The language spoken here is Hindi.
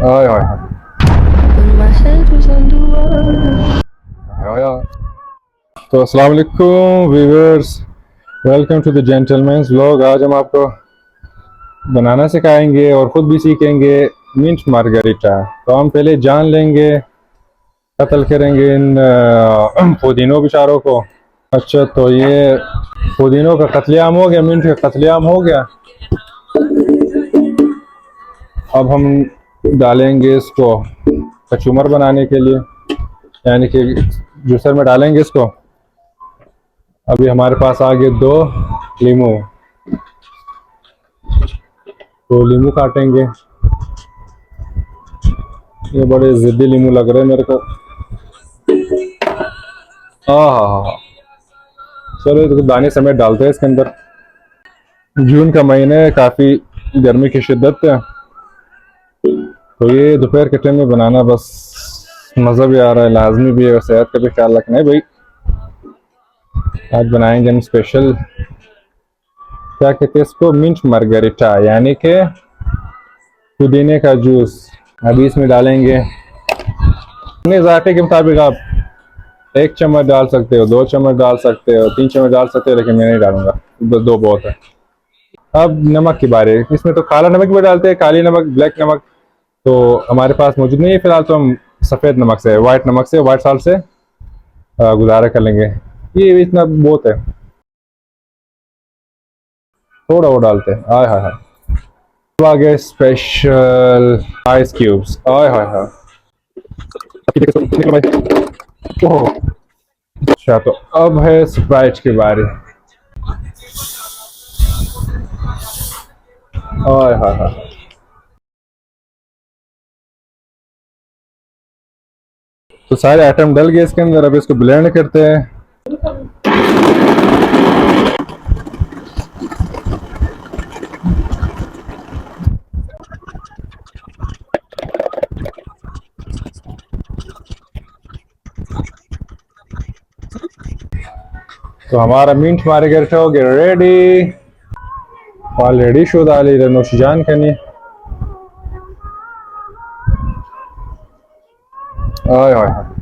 हाय हाय हाय हाय हाय। तो अस्सलाम वालेकुम viewers, welcome to the gentleman's vlog. आज हम आपको बनाना सिखाएंगे और ख़ुद भी सीखेंगे मिंट मार्गरिटा। तो हम पहले जान लेंगे, कत्ल करेंगे इन पुदीनों बेचारों को। अच्छा, तो ये पुदीनों का कत्लेआम हो गया, मिंट का कत्लेआम हो गया। अब हम डालेंगे इसको कचूमर बनाने के लिए, यानी कि जूसर में डालेंगे इसको। अभी हमारे पास आ गए 2 लीमू, तो लीमू काटेंगे। ये बड़े ज़िद्दी लीमू लग रहे हैं मेरे को। हाँ हाँ हाँ हाँ, चलो इसको दाने समेत डालते हैं इसके अंदर। जून का महीना है, काफ़ी गर्मी की शिद्दत है, तो ये दोपहर के टाइम में बनाना बस मज़ा भी आ रहा है, लाजमी भी है और सेहत का भी ख्याल रखना है भाई। आज बनाएंगे हम स्पेशल, क्या कहते हैं इसको, मिंट मार्गरिटा, यानी कि पुदीने का जूस। अभी इसमें डालेंगे अपने जायके के मुताबिक। आप 1 चम्मच डाल सकते हो, 2 चम्मच डाल सकते हो, 3 चम्मच डाल सकते हो, लेकिन मैं नहीं डालूंगा, बस 2 बहुत है। अब नमक की बारी है। इसमें तो काला नमक भी डालते हैं, काली नमक, ब्लैक नमक, तो हमारे पास मौजूद नहीं है फिलहाल, तो हम सफ़ेद नमक से, वाइट नमक से, वाइट साल्ट से गुजारा कर लेंगे। ये इतना बहुत है, थोड़ा वो डालते हैं। हाय हाय हाय। अब आ गए स्पेशल आइस क्यूब्स। हाय हाय हाय। ओह, अच्छा, तो अब है स्प्राइट की बारी। हाय हाय हाय। तो सारे आइटम डल गए इसके अंदर। अब इसको ब्लेंड करते हैं। तो हमारा मिंट मार्गरिटा हो गया रेडी। ऑलरेडी शुद आली नोशिजान कनी। हाय हाय हाय।